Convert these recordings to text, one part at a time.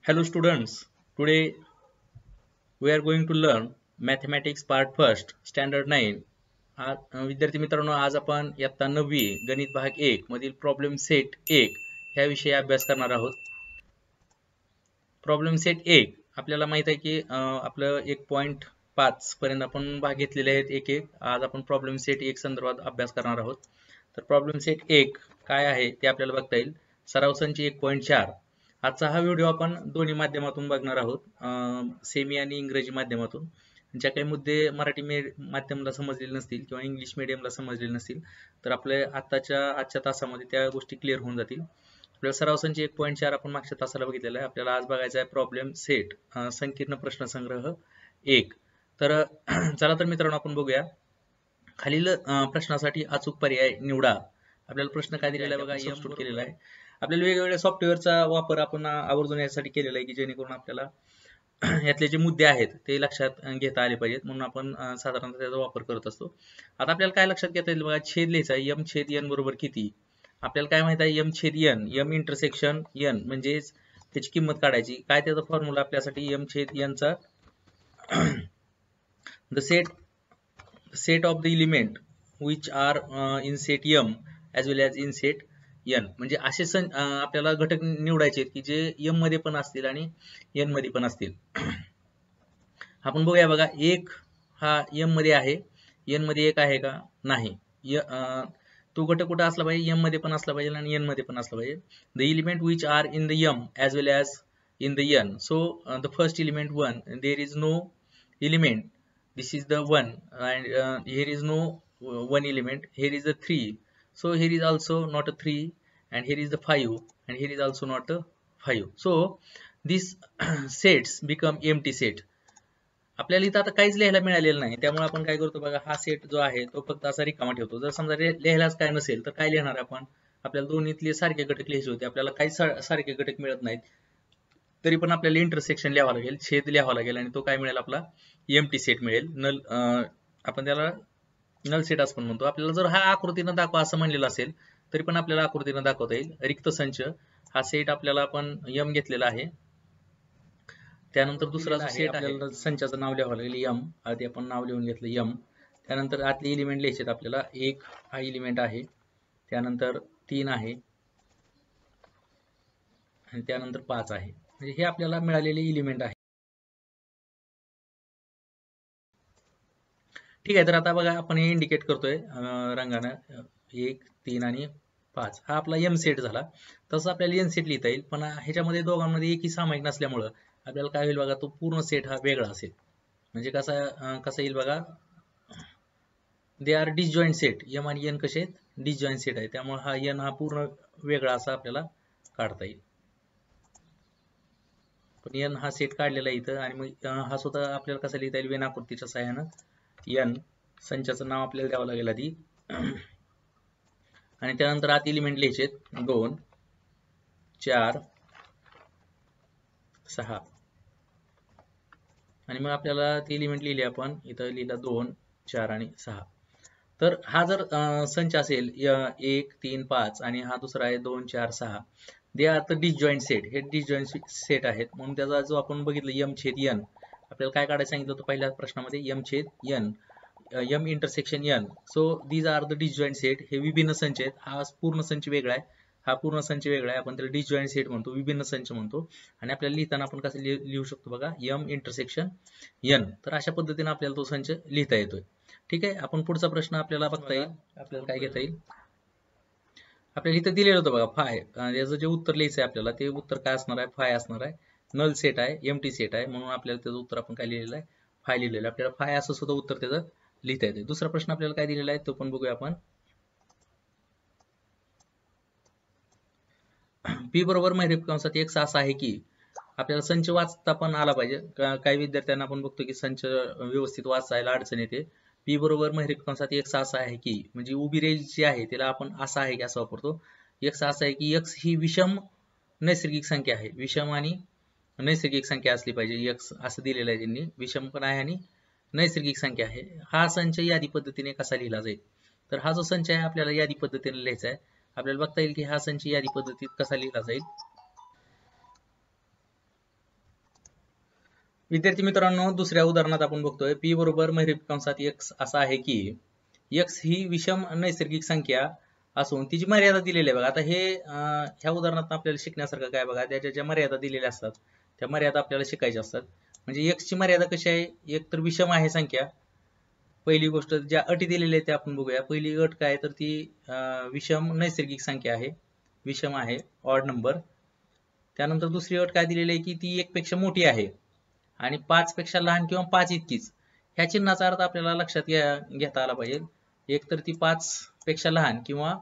Hello students, today we are going to learn mathematics part first standard 9. विद्यार्थी मित्रांनो, आज आपण इयत्ता 9वी गणित भाग 1 मधील प्रॉब्लेम सेट 1 ह्या विषयी अभ्यास करणार आहोत. प्रॉब्लेम सेट 1 आपल्याला माहित आहे की आपलं 1.5 पर्यंत आपण भाग घेतलेले आहेत एक एक. आज आपण प्रॉब्लेम सेट 1 संदर्भात अभ्यास करणार आहोत. तर प्रॉब्लेम सेट 1 काय आहे ते आपल्याला बघता येईल. सराव संच 1.4. आजचा हा व्हिडिओ आपण दोन्ही माध्यमातून बघणार आहोत, सेमी आणि इंग्रजी माध्यमातून. ज्या काही मुद्दे मराठी माध्यमाला समजलेले नसतील किंवा इंग्लिश मीडियमला समजलेले नसतील तर आपल्या आजच्या तासामध्ये त्या गोष्टी क्लिअर होऊन जातील. आपल्याला सराव संच 1.4 आपण मागच्या तासाला बघितलेला आहे. आपल्याला आज बघायचा आहे प्रॉब्लेम सेट संकीर्ण प्रश्न संग्रह 1. तर चला तर मित्रांनो आपण बघूया. खालील प्रश्नासाठी अचूक पर्याय निवडा. आपल्याला प्रश्न काय दिलेला आहे बघा, सबस्टिट्यूट केलेला आहे. आपल्याला वेगवेगळ्या सॉफ्टवेअरचा वापर आपण आवर्जून यासाठी केलेला आहे की जेणेकरून आपल्याला यातले जे मुद्दे आहेत ते लक्षात घेता आले पाहिजेत, म्हणून आपण साधारणतः त्याचा वापर करत असतो. आता आपल्याला काय लक्षात घेता येईल बघा, छेद लिहायचा आहे. m छेद n बरोबर किती. आपल्याला काय माहित आहे, m छेद n, m इंटरसेक्शन n म्हणजेच त्याची किंमत काढायची. काय त्याचा फॉर्म्युला आपल्यासाठी m छेद n चा the set of the element which are in set m as well as in set n. म्हणजे असे आपल्याला घटक निवडायचे की जे m मध्ये पण असतील आणि n मध्ये पण असतील. आपण बघूया बघा, एक हा m मध्ये आहे, n मध्ये एक आहे का नाही. तो घटक कुठे असला पाहिजे, m मध्ये पण असला पाहिजे आणि n मध्ये पण असला पाहिजे. The element which are in the m as well as in the n. So the first element 1, there is no element, this is the 1, and here is no one element, here is the 3. So here is also not a 3, and here is the 5, and here is also not a 5. So these sets become empty set. आपल्याला इथं आता काहीच लिहायला मिळालेलं नाही, त्यामुळे आपण काय करतो बघा, हा सेट जो आहे तो फक्त असा रिकामा ठेवतो. जर समजा लिहायलाच काय नसेल तर काय लिहिणार आपण. आपल्याला दोन्हीतले सारखे घटक लिहायचे होते, आपल्याला काही सारखे घटक मिळत नाहीत, तरी पण आपल्याला इंटरसेक्शन लिहावं लागेल, छेद लिहावा लागेल, आणि तो काय मिळेल आपला एम्प्टी सेट मिळेल. नल आपण त्याला नल सेट असं पण म्हणतो. आपल्याला जर हा आकृतीनं दाखवा असं म्हणलेलं असेल तरी पण आपल्याला आकृतीनं दाखवता येईल. रिक्त संच हा सेट आपल्याला आपण m घेतलेला आहे. त्यानंतर दुसरा जो सेट आपल्याला संचाचं नाव लिहावं लागेल m. आधी आपण नाव लिहून घेतलं m. त्यानंतर आतले एलिमेंट लिहायचे आपल्याला. 1 हा एलिमेंट आहे, त्यानंतर 3 आहे, आणि त्यानंतर 5 आहे. म्हणजे हे आपल्याला मिळालेले एलिमेंट आहे. ठीक आहे. तर आता बघा आपण हे इंडिकेट करतोय रंगानं, 1, 3 आणि 5 हा आपला m सेट झाला. तसं आपल्याला n सेट लिहिता येईल, पण ह्याच्यामध्ये दोघांमध्ये एकही सामायिक नसल्यामुळं आपल्याला काय होईल बघा, तो पूर्ण सेट हा वेगळा असेल. म्हणजे कसा येईल बघा, they are disjoint set. m आणि n कसे आहेत, डिसजॉईंट सेट आहे, त्यामुळे हा n हा पूर्ण वेगळा असा आपल्याला काढता येईल. पण n हा सेट काढलेला आहे इथं, आणि मग हा स्वतः आपल्याला कसा लिहिता येईल, वेन आकृतीच्या सहाय्यानं n संचाचं नाव आपल्याला द्यावं लागेल आधी, आणि त्यानंतर आत एलिमेंट लिहायचे 2, 4, 6, आणि मग आपल्याला ते एलिमेंट लिहिले आपण इथं लिहिला 2, 4 आणि 6. तर हा जर संच असेल 1, 3, 5 आणि हा दुसरा आहे 2, 4, 6, they are the disjoint set. हे डिसजॉईंट सेट आहेत, म्हणून त्याचा जो आपण बघितलं m छेद n, आपल्याला काय काढायला सांगितलं होतं पहिल्या प्रश्नामध्ये, m छेद n, m intersection n. So these are the disjoint set. हे विभिन्न संच आहेत. हा पूर्ण संच वेगळा आहे, हा पूर्ण संच वेगळा आहे, आपण त्याला डिसजॉईंट सेट म्हणतो, विभिन्न संच म्हणतो. आणि आपल्याला लिहिताना आपण कसं लिहू शकतो बघा, m इंटरसेक्शन n. तर अशा पद्धतीने आपल्याला तो संच लिहिता येतोय. ठीक आहे. आपण पुढचा प्रश्न आपल्याला बघता येईल. आपल्याला काय घेता येईल, आपल्याला इथं दिलेलं होतं बघा फाय. याचं जे उत्तर लिहायचं आहे आपल्याला, ते उत्तर काय असणार आहे, फाय असणार आहे. नल सेट आहे, एम्प्टी सेट आहे, म्हणून आपल्याला त्याचं उत्तर आपण काय लिहिलेलं आहे, फाय लिहिलेलं आहे. आपल्याला फाय असं सुद्धा उत्तर त्याचं लिहिता येते. दुसरा प्रश्न आपल्याला काय दिलेला आहे तो पण बघूया आपण. p बरोबर महिरपी कंसात x असा आहे की, आपल्याला संच वाचता पण आला पाहिजे. काही विद्यार्थ्यांना आपण बघतो की संच व्यवस्थित वाचायला अडचण येते. p बरोबर महिरपी कंसात x असा आहे की, म्हणजे उभी रेष जी आहे त्याला आपण असा आहे की असं वापरतो. x असा आहे की x ही विषम नैसर्गिक संख्या आहे. विषम आणि नैसर्गिक संख्या असली पाहिजे. x असं दिलेलं आहे त्यांनी, विषम पण आहे आणि नैसर्गिक संख्या आहे. हा संच यादी पद्धतीने कसा लिहिला जाईल, तर हा जो संच आहे आपल्याला यादी पद्धतीने लिहायचा आहे. आपल्याला बघता येईल की हा संच यादी पद्धतीत कसा लिहिला जाईल. विद्यार्थी मित्रांनो, दुसऱ्या उदाहरणात आपण बघतोय पी बरोबर महिरपी कंसात x असा आहे की x ही विषम नैसर्गिक संख्या असून तिची मर्यादा दिलेली आहे बघा. आता हे ह्या उदाहरणात आपल्याला शिकण्यासारखं काय बघा, त्याच्या ज्या मर्यादा दिलेल्या असतात त्या मर्यादा आपल्याला शिकायच्या असतात. म्हणजे x ची मर्यादा कशी आहे, एक तर विषम आहे संख्या. पहिली गोष्ट ज्या अटी दिलेल्या आहेत त्या आपण बघूया. पहिली अट काय तर ती विषम नैसर्गिक संख्या आहे, विषम आहे, ऑड नंबर. त्यानंतर दुसरी अट काय दिलेली आहे की ती 1 पेक्षा मोठी आहे आणि 5 पेक्षा लहान किंवा 5 इतकीच. ह्या चिन्हाचा अर्थ आपल्याला लक्षात घेता आला पाहिजे. एक तर ती 5 पेक्षा लहान किंवा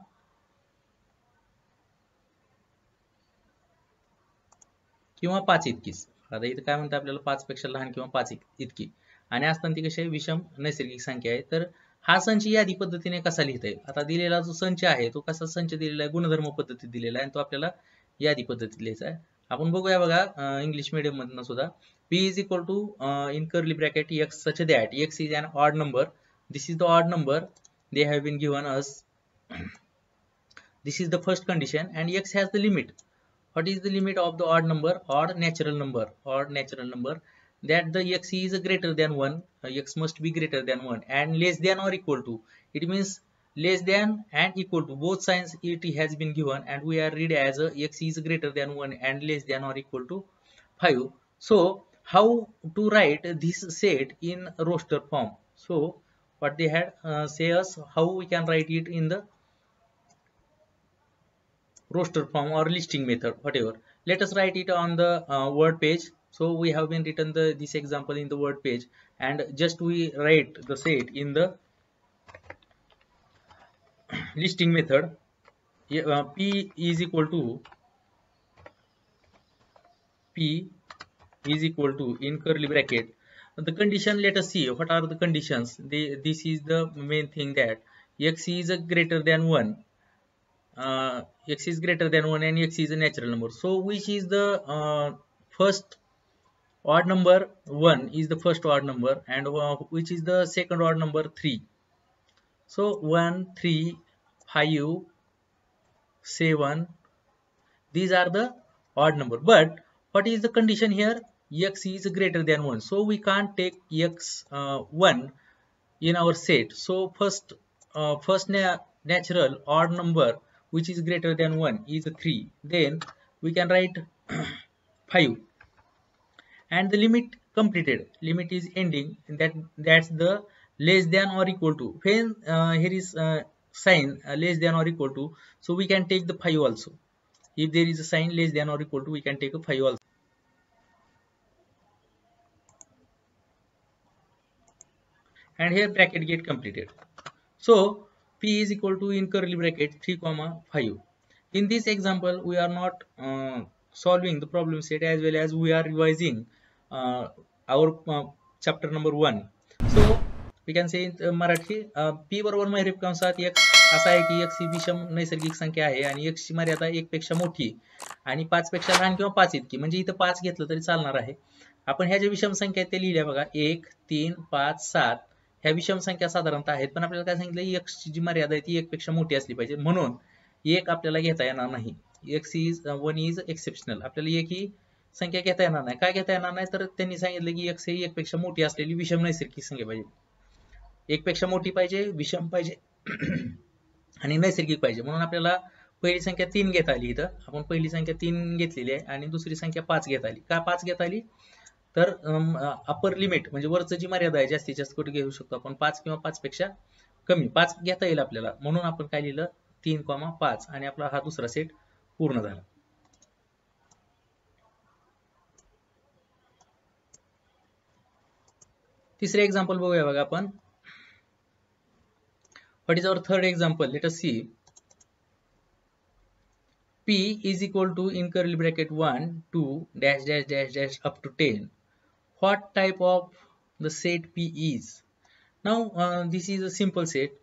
5 इतकीच. आता इथं काय म्हणतं आपल्याला 5 पेक्षा लहान किंवा 5 इतकी, आणि असताना ती कशी आहे, विषम नैसर्गिक संख्या आहे. तर हा संच यादी पद्धतीने कसा लिहिता येईल. आता दिलेला जो संच आहे तो कसा संच दिलेला आहे, गुणधर्म पद्धतीत दिलेला आहे आणि तो आपल्याला यादी पद्धतीत लिहायचा आहे. आपण बघूया बघा इंग्लिश मीडियम मधनं सुद्धा. P is equal to in curly bracket x such that x is an odd number. This is the odd number they have been given us. This is the first condition and x has the limit. What is the limit of the odd number? Odd natural number. Odd natural number. That the x is greater than 1. X must be greater than 1 and less than or equal to. It means less than and equal to. Both signs it has been given and we are read as x is greater than 1 and less than or equal to 5. So how to write this set in roster form? So what they had say us how we can write it in the roster form or listing method, whatever. Let us write it on the word page. So we have been written this example in the word page and just we write the set in the listing method. P is equal to in curly bracket the condition. Let us see what are the conditions. This is the main thing, that x is greater than 1, x is greater than 1 and x is a natural number. So which is the first odd number? 1 is the first odd number and which is the second odd number? 3. So 1, 3, 5, 7, these are the odd number. But what is the condition here? X is greater than 1. So we can't take x 1 in our set. So first natural odd number which is greater than 1 is 3. Then we can write 5 and the limit completed. Limit is ending, that's the less than or equal to. When here is sign less than or equal to, so we can take the 5 also. If there is a sign less than or equal to, we can take a 5 also. And here bracket get completed. So P is equal to in curly bracket 3 comma 5. In this example we are not solving the problem set as well as we are revising our chapter number 1. So we can say in Marathi P बरोबर महिरपी कंसात x असा आहे की x ही विषम नैसर्गिक संख्या आहे आणि x ची मर्यादा 1 पेक्षा मोठी आणि 5 पेक्षा लहान किंवा 5 इतकी. म्हणजे इथं 5 घेतलं तरी चालणार आहे. आपण ह्या ज्या विषम संख्या आहेत त्या लिहिल्या बघा, 1, 3, 5, 7 ह्या विषम संख्या साधारणतः आहेत, पण आपल्याला काय सांगितलं, x ची जी मर्यादा आहे ती 1 पेक्षा मोठी असली पाहिजे, म्हणून 1 आपल्याला घेता येणार नाही. One is exceptional. आपल्याला 1 ही संख्या घेता येणार नाही. काय घेता येणार नाही तर त्यांनी सांगितलं की x ही 1 पेक्षा मोठी असलेली विषम नैसर्गिक संख्या पाहिजे. 1 पेक्षा मोठी पाहिजे, विषम पाहिजे आणि नैसर्गिक पाहिजे. म्हणून आपल्याला पहिली संख्या 3 घेता आली. इथं आपण पहिली संख्या 3 घेतलेली आहे आणि दुसरी संख्या 5 घेता आली. का 5 घेता आली तर अपर लिमिट म्हणजे वरचं जी मर्यादा आहे जास्तीत जास्त कुठे घेऊ शकतो आपण, 5 किंवा 5 पेक्षा कमी 5 घेता येईल आपल्याला, म्हणून आपण काय लिहिलं 3,5 आणि आपला हा दुसरा सेट पूर्ण झाला. तिसरे एक्झाम्पल बघूया बघा आपण. What is our third example? Let us see. P is equal to in curly bracket 1, 2, dash dash dash dash up to 10. What type of the set P is? Now this is a simple set.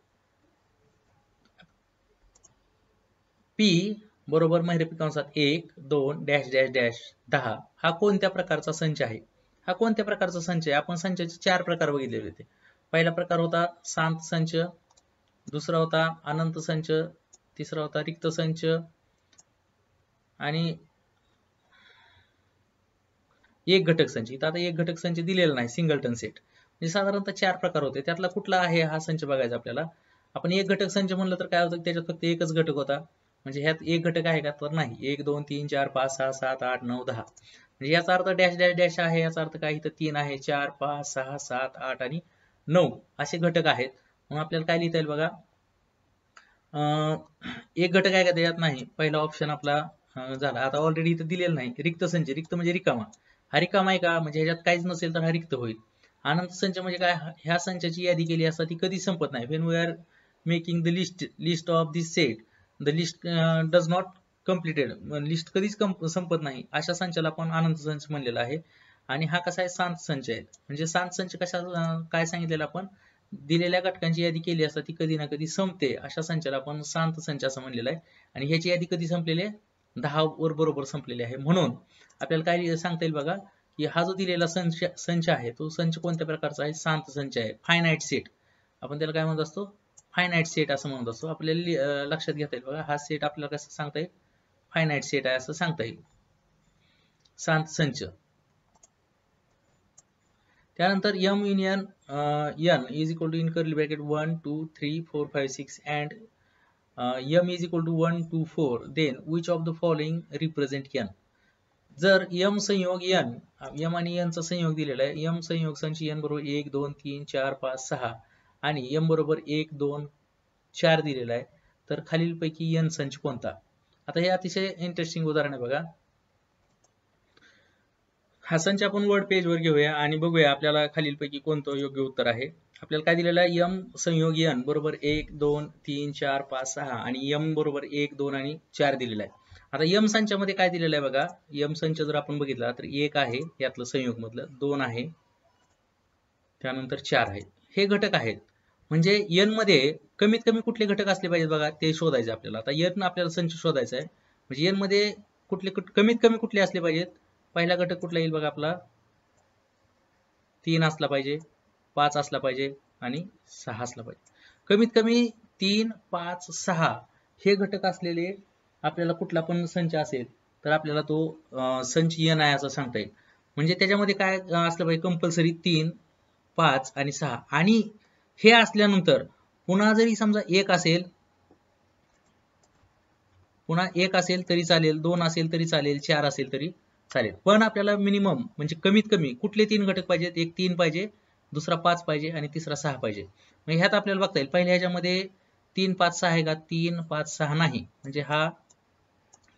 P बरोबर महिरपी कंसात 1, 2, dash dash dash 10 हा कोणत्या प्रकारचा संच आहे? हा कोणत्या प्रकारचा संच आहे? आपण संचाचे 4 प्रकार बघितलेले होते. पहिला प्रकार होता शांत संच, दुसरा होता अनंत संच, तिसरा होता रिक्त संच आणि एक घटक संच. इथं आता एक घटक संच दिलेला नाही, सिंगलटन सेट. म्हणजे साधारणतः 4 प्रकार होते, त्यातला कुठला आहे हा संच बघायचा आपल्याला. आपण एक घटक संच म्हणलं तर काय होतं, त्याच्यात फक्त एकच घटक होता. म्हणजे ह्यात एक घटक आहे का, तर नाही. 1 2 3 4 5 6 7 8 9 10. म्हणजे याचा अर्थ डॅश डॅश डॅश आहे, याचा अर्थ काय, इथं 3 आहे, 4 5 6 7 8 आणि 9 असे घटक आहेत. मग आपल्याला काय लिहिता येईल बघा, एक घटक आहे का त्याच्यात, नाही. पहिला ऑप्शन आपला झाला. आता ऑलरेडी इथं दिलेलं नाही, रिक्त संच. रिक्त म्हणजे रिकामा. हा रिकामा आहे का, म्हणजे ह्याच्यात काहीच नसेल तर हा रिक्त होईल. अनंत संच म्हणजे काय, ह्या संचाची यादी केली असता ती कधी संपत नाही. When we are making the list of this set, the list does not completed. List कधीच संपत नाही, अशा संचाला आपण अनंत संच म्हणलेला आहे. आणि हा कसा आहे, शांत संच आहे. म्हणजे शांत संच कशा काय सांगितलेलं आपण, दिलेल्या घटकांची यादी केली असता ती कधी ना कधी संपते, अशा संचाला आपण शांत संच असं म्हणलेलं आहे. आणि ह्याची यादी कधी संपलेली आहे, 10 वर बरोबर संपलेली आहे. म्हणून आपल्याला काय सांगता येईल बघा, की हा जो दिलेला संच आहे तो संच कोणत्या प्रकारचा आहे, शांत संच आहे. फायनाईट सेट आपण त्याला काय म्हणत असतो, फायनाईट सेट असं म्हणत असतो. आपल्याला लक्षात घेता येईल बघा, हा सेट आपल्याला कसं सांगता येईल, फायनाईट सेट आहे असं सांगता येईल, शांत संच. त्यानंतर m union n is equal to in curly bracket 1 2 3 4 5 6 and m is equal to 1 2 4, then which of the following represent n. जर m संयोग n, m आणि n चा संयोग दिलेला आहे, m संयोग संच n बरोबर 1 2 3 4 5 6 आणि m बरोबर 1 2 4 दिलेला आहे, तर खालीलपैकी n संच कोणता. आता हे अतिशय इंटरेस्टिंग उदाहरण आहे बघा. हा संच आपण वर्ड पेज वर घेऊया आणि बघूया आपल्याला खालीलपैकी कोणतं योग्य उत्तर आहे. आपल्याला काय दिलेलं आहे, m संयोग n बरोबर 1 2 3 4 5 6 आणि m बरोबर 1 2 आणि 4 दिलेला आहे. आता m संचामध्ये काय दिलेलं आहे बघा, m संच जर आपण बघितला तर 1 आहे यातलं संयोग मधलं, 2 आहे, त्यानंतर 4 आहे. हे घटक आहेत. म्हणजे n मध्ये कमीत कमी कुठले घटक असले पाहिजेत बघा, ते शोधायचे आपल्याला. आता n आपल्याला संच शोधायचा आहे, म्हणजे n मध्ये कमीत कमी कुठले असले पाहिजेत. पहिला घटक कुठला येईल बघा आपला, 3 असला पाहिजे, 5 असला पाहिजे आणि 6 असला पाहिजे. कमीत कमी 3 5 6 हे घटक असलेले आपल्याला कुठला पण संच असेल तर आपल्याला तो संच n आहे असं सांगता येईल. म्हणजे त्याच्यामध्ये काय असलं पाहिजे, कंपल्सरी 3 5 आणि 6. आणि हे असल्यानंतर पुन्हा जरी समजा 1 असेल, पुन्हा 1 असेल तरी चालेल, 2 असेल तरी चालेल, 4 असेल तरी चालेल. पण आपल्याला मिनिमम म्हणजे कमीत कमी कुठले 3 घटक पाहिजेत, एक 3 पाहिजे, दुसरा 5 पाहिजे आणि तिसरा 6 पाहिजे. मग ह्यात आपल्याला बघता येईल, पहिल्या ह्याच्यामध्ये 3 5 6 आहे का, 3 5 6 नाही, म्हणजे हा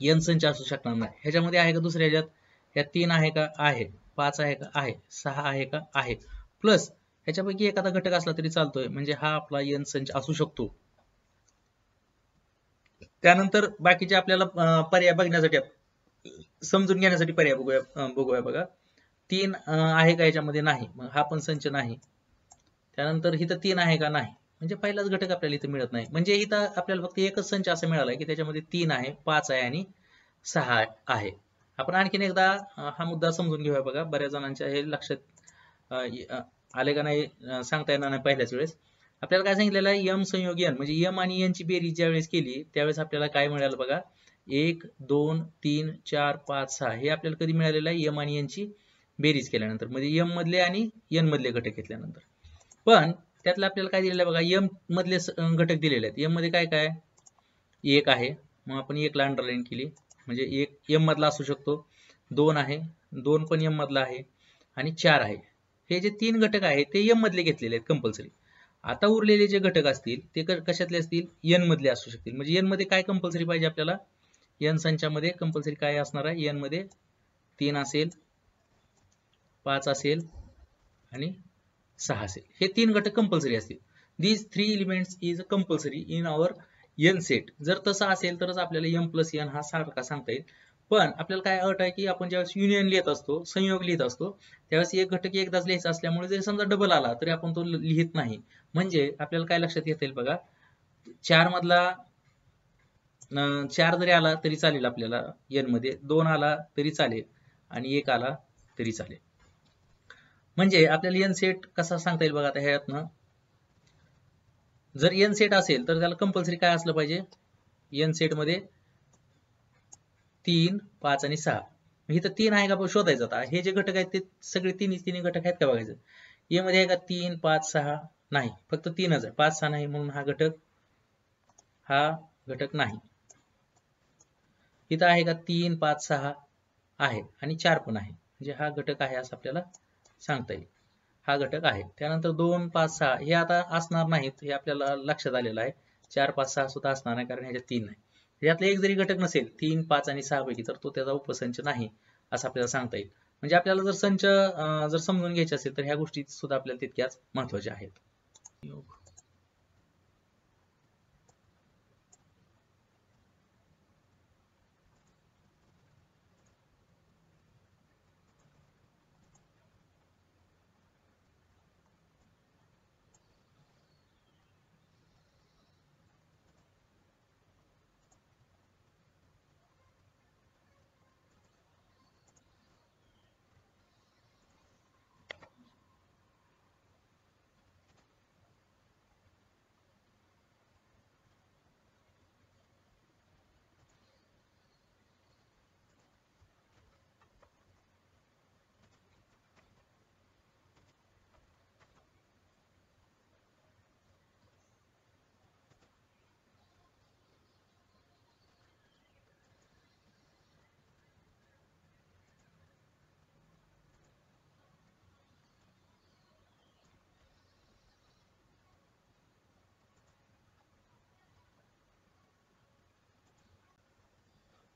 n संच असू शकणार नाही. ह्याच्यामध्ये आहे का दुसऱ्या ह्याच्यात, ह्यात 3 आहे का, आहे, 5 आहे का, आहे, 6 आहे का, आहे, प्लस ह्याच्यापैकी एखादा घटक असला तरी चालतोय, म्हणजे हा आपला n संच असू शकतो. त्यानंतर बाकीचे आपल्याला पर्याय बघण्यासाठी, समजून घेण्यासाठी पर्याय बघूया बघा. 3 आहे का याच्यामध्ये, नाही, मग हा पण संच नाही. त्यानंतर इथं 3 आहे का, नाही, म्हणजे पहिलाच घटक आपल्याला इथं मिळत नाही. म्हणजे इथं आपल्याला फक्त एकच संच असं मिळालाय की त्याच्यामध्ये 3 आहे, 5 आहे आणि 6 आहे. आपण आणखीन एकदा हा मुद्दा समजून घेऊया बघा, बऱ्याच जणांच्या हे लक्षात आले का नाही सांगता येणार नाही पहिल्याच वेळेस. आपल्याला काय सांगितलेलं आहे, m संयोग n म्हणजे m आणि n ची बेरीज ज्यावेळेस केली त्यावेळेस आपल्याला काय मिळालं बघा, 1 2 3 4 5 6 हे आपल्याला कधी मिळालेलं आहे, m आणि n ची बेरीज केल्यानंतर, म्हणजे m मधले आणि n मधले घटक घेतल्यानंतर. पण त्यातलं आपल्याला काय दिलेलं आहे बघा, m मधले घटक दिलेले आहेत. m मध्ये काय काय, 1 आहे, मग आपण 1 ला अंडरलाईन केली, म्हणजे 1 m मधला असू शकतो, 2 आहे, 2 पण m मधला आहे आणि 4 आहे. हे जे 3 घटक आहेत ते m मधले घेतलेले आहेत कंपल्सरी. आता उरलेले जे घटक असतील ते कशातले असतील, n मधले असू शकतील. म्हणजे n मध्ये काय कंपल्सरी पाहिजे आपल्याला, n संचामध्ये कंपल्सरी काय असणार आहे, n मध्ये 3 असेल, 5 असेल आणि 6 असेल. हे 3 घटक कंपल्सरी असतील. These 3 elements is compulsory in our n set. जर तसं असेल तरच आपल्याला m प्लस n हा सारखा सांगता येईल. पण आपल्याला काय अट आहे की आपण ज्यावेळेस युनियन लिहित असतो, संयोग लिहित असतो, त्यावेळेस एक घटक एकदाच लिहायचा असल्यामुळे जरी समजा डबल आला तरी आपण तो लिहित नाही. म्हणजे आपल्याला काय लक्षात येता येईल बघा, 4 मधला 4 जरी आला तरी चालेल आपल्याला n मध्ये, 2 आला तरी चालेल आणि 1 आला तरी चालेल. म्हणजे आपल्याला n सेट कसा सांगता येईल बघा, आता ह्यातनं जर n सेट असेल तर त्याला कंपल्सरी काय असलं पाहिजे, n सेट मध्ये 3 5 आणि 6. इथं 3 आहे का शोधायचं. आता हे जे घटक आहेत ते सगळे तिन्ही घटक आहेत का बघायचं. ए मध्ये आहे का 3, 5, 6 नाही, फक्त 3च आहे, 5, 6 नाही, म्हणून हा घटक नाही. इथं आहे का 3, 5, 6 आहे आणि 4 पण आहे, म्हणजे हा घटक आहे असं आपल्याला सांगता येईल. हा घटक आहे. त्यानंतर 2, 5, 6 हे आता असणार नाहीत, हे आपल्याला लक्षात आलेलं आहे. 4, 5, 6 सुद्धा असणार नाही, कारण ह्याच्यात 3 नाही. यातला एक जरी घटक नसेल 3, 5 आणि 6 पैकी, तर तो त्याचा उपसंच नाही असं आपल्याला सांगता येईल. म्हणजे आपल्याला जर संच जर समजून घ्यायचे असेल तर ह्या गोष्टी सुद्धा आपल्याला तितक्याच महत्वाच्या आहेत.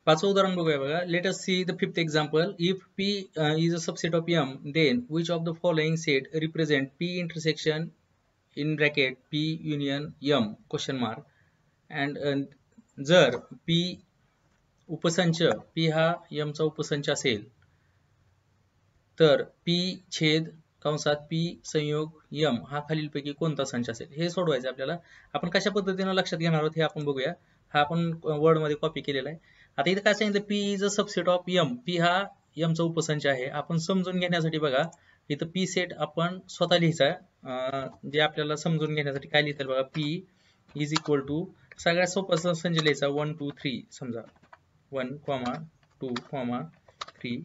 पाचवं उदाहरण बघूया बघा. Late us see the fifth example. If P is a subset of M, then which of the following set represent P intersection in bracket P union M question mark and जर P उपसंच P हा M चा उपसंच असेल तर P छेद कंसात P संयोग M हा खालीलपैकी कोणता संच असेल. हे सोडवायचं आपल्याला. आपण कशा पद्धतीने लक्षात घेणार आहोत हे आपण बघूया. हा आपण वर्ड मध्ये कॉपी केलेला आहे. आता इथं काय सांगितलं, P is a subset of M. P हा M चा उपसंच आहे. आपण समजून घेण्यासाठी बघा इथं P सेट आपण स्वतः लिहायचा. जे आपल्याला समजून घेण्यासाठी काय लिहितात बघा, P इज इक्वल टू सगळ्यात सोपा संच लिहायचा 1, 2, 3 समजा 1, 2, 3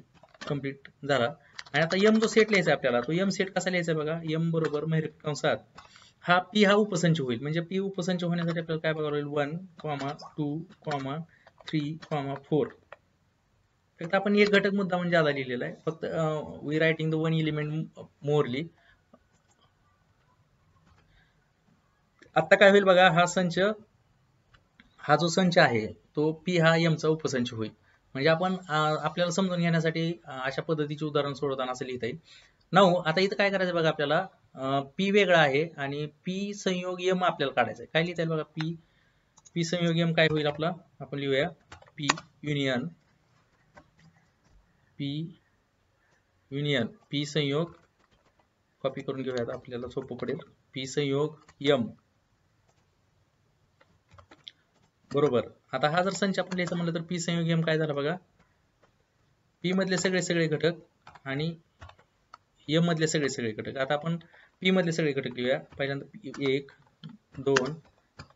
कंप्लीट झाला. आणि आता M जो सेट लिहायचा आपल्याला, तो M सेट कसा लिहायचा बघा, M बरोबर कंसात हा P हा उपसंच होईल. म्हणजे P उपसंच होण्यासाठी आपल्याला काय बघावं लागेल, 1, 2, 3, 4. फक्त आपण एक घटक मुद्दा म्हणजे ज्यादा लिहिलेला आहे. फक्त we writing the one element morally. आता काय होईल बघा, हा जो संच आहे तो P हा M चा उपसंच होईल. म्हणजे आपण आपल्याला समजून घेण्यासाठी अशा पद्धतीचे उदाहरण सोडवताना असं लिहिता येईल. 9. आता इथं काय करायचं बघा, आपल्याला P वेगळा आहे आणि P संयोग M आपल्याला काढायचं आहे. काय लिहिता येईल बघा, P संयोग M काय होईल आपला, आपण लिहूया P युनियन P संयोग, कॉपी करून घेऊयात आपल्याला सोपं पडेल, P संयोग M बरोबर. आता हा जर संच आपण लिहायचं म्हणलं तर P संयोग M काय झाला बघा, P मधले सगळे घटक आणि M मधले सगळे घटक. आता आपण P मधले सगळे घटक लिहूया. पहिल्यांदा 1, 2,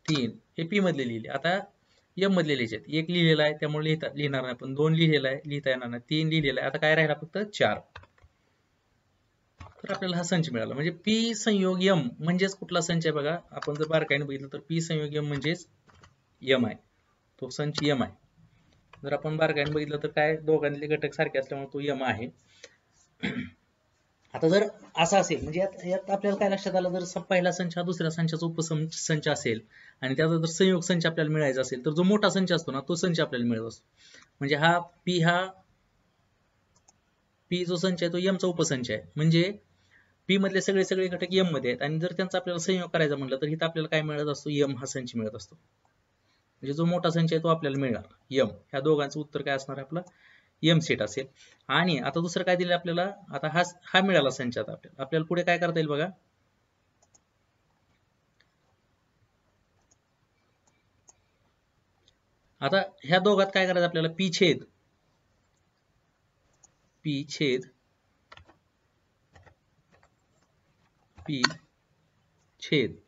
3 हे P मधले लिहिले. आता M मधले लिहायचे. 1 लिहिलेला आहे त्यामुळे लिहिणार नाही, पण 2 लिहिलेला आहे लिहिता येणार नाही, 3 लिहिलेला आहे. आता काय राहिला फक्त 4. तर आपल्याला हा संच मिळाला. म्हणजे P संयोग M म्हणजेच कुठला संच आहे बघा, आपण जर बारकाईने बघितलं तर P संयोग M म्हणजेच M आहे, तो संच M आहे. जर आपण बारकाईने बघितलं तर काय, दोघांतले घटक सारखे असल्यामुळे तो M आहे. आता जर असं असेल म्हणजे यात आपल्याला काय लक्षात आलं, जर पहिला संच हा दुसऱ्या संचाचा उपसंच असेल आणि त्याचा जर संयोग संच आपल्याला मिळायचा असेल तर जो मोठा संच असतो ना तो संच आपल्याला मिळत असतो. म्हणजे हा P जो संच आहे तो M चा उपसंच आहे. म्हणजे P मधले सगळे घटक M मध्ये आहेत आणि जर त्यांचा आपल्याला संयोग करायचा म्हटलं तर इथं आपल्याला काय मिळत असतो, M हा संच मिळत असतो. म्हणजे जो मोठा संच आहे तो आपल्याला मिळणार M. ह्या दोघांचं उत्तर काय असणार आहे आपलं, M सेट असेल. आणि आता दुसरं काय दिलं आपल्याला, आता हा मिळाला संच. आता आपल्याला पुढे काय करता येईल बघा, आता ह्या दोघात काय करायचं आपल्याला, P छेद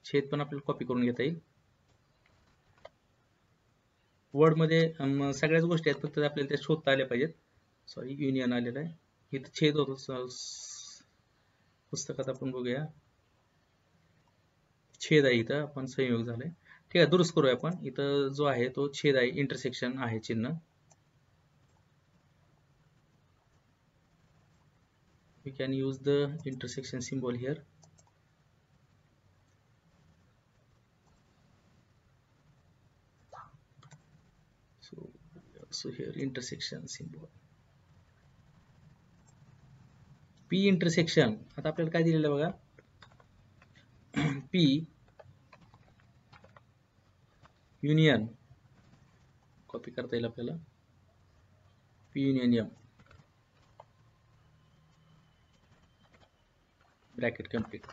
छेद पण आपल्याला कॉपी करून घेता येईल. वर्ड मध्ये सगळ्याच गोष्टी आहेत, फक्त आपल्याला त्या शोधता आल्या पाहिजेत. सॉरी युनियन आलेलं आहे, इथं छेद होतो पुस्तकात. आपण बघूया, छेद आहे इथं, आपण संयोग झालाय. ठीक आहे, दुरुस्त करूया आपण. इथं जो आहे तो छेद आहे, इंटरसेक्शन आहे चिन्ह. we can use the intersection symbol here. So here intersection symbol, P intersection. आता आपल्याला काय दिलेलं बघा, P युनियन, कॉपी करता येईल आपल्याला, P union M, bracket complete.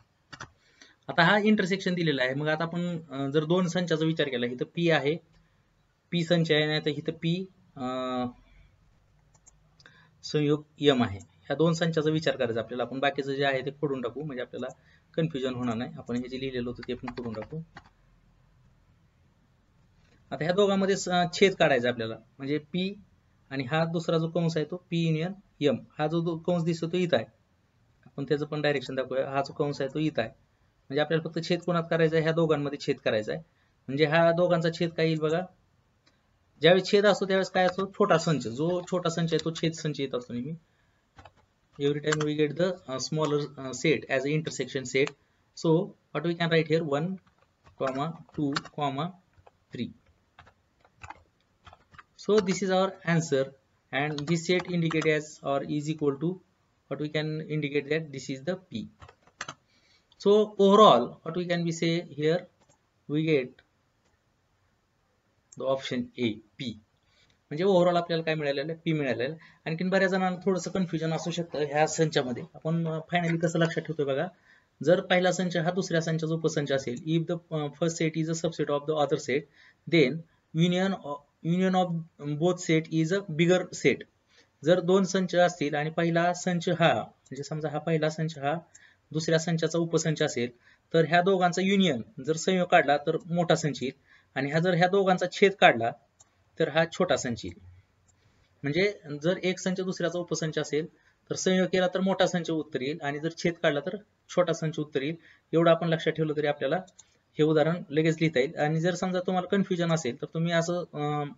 आता हा इंटरसेक्शन दिलेला आहे. मग आता आपण जर दोन संचाचा विचार केला, इथं P आहे, P संच आहे, नाही तर इथं P संयोग M आहे. ह्या दोन संचाचा विचार करायचा आपल्याला. आपण बाकीचं जे आहे ते खोडून टाकू, म्हणजे आपल्याला कन्फ्युजन होणार नाही. आपण हे जे लिहिलेलं होतं ते पण खोडून टाकू. आता ह्या दोघांमध्ये छेद काढायचा आपल्याला, म्हणजे P आणि हा दुसरा जो कंस आहे तो P युनियन M. हा जो कंस दिसतो तो इथं आहे, आपण त्याचं पण डायरेक्शन दाखवूया. हा जो कंस आहे तो इथं आहे, म्हणजे आपल्याला फक्त छेद कोणात करायचा आहे, ह्या दोघांमध्ये छेद करायचा आहे. म्हणजे हा दोघांचा छेद काय येईल बघा, ज्यावेळेस छेद असतो त्यावेळेस काय असतो, छोटा संच. जो छोटा संच आहे तो छेद संच येत असतो नेहमी. Every time we get the smaller set as an intersection set. So what we can write here, 1, 2, 3. So this is our answer, and this set indicate as or is equal to, what we can indicate that this is the P. So overall what we can be say here, we get the option A, P. म्हणजे overall आपल्याला काय मिळालेलं आहे, P मिळालेलं आहे. आणखीन बऱ्याच जणांना थोडंसं कन्फ्युजन असू शकतं ह्या संचामध्ये. आपण फायनली कसं लक्षात ठेवतोय बघा, जर पहिला संच हा दुसऱ्या संचाचा उपसंच असेल, if the first set is a subset of the other set, then union of both set is a bigger set. जर दोन संच असतील आणि पहिला संच हा, म्हणजे समजा हा पहिला संच हा दुसऱ्या संचाचा उपसंच असेल, तर ह्या दोघांचा युनियन जर संयोग काढला तर मोठा संच येईल, आणि हा जर ह्या दोघांचा छेद काढला तर हा छोटा संच येईल. म्हणजे जर एक संच दुसऱ्याचा उपसंच असेल तर संयोग केला तर मोठा संच उत्तर येईल, आणि जर छेद काढला तर छोटा संच उत्तर येईल. एवढं आपण लक्षात ठेवलं तरी आपल्याला हे उदाहरण लगेच लिहिता येईल. आणि जर समजा तुम्हाला कन्फ्युजन असेल तर तुम्ही असं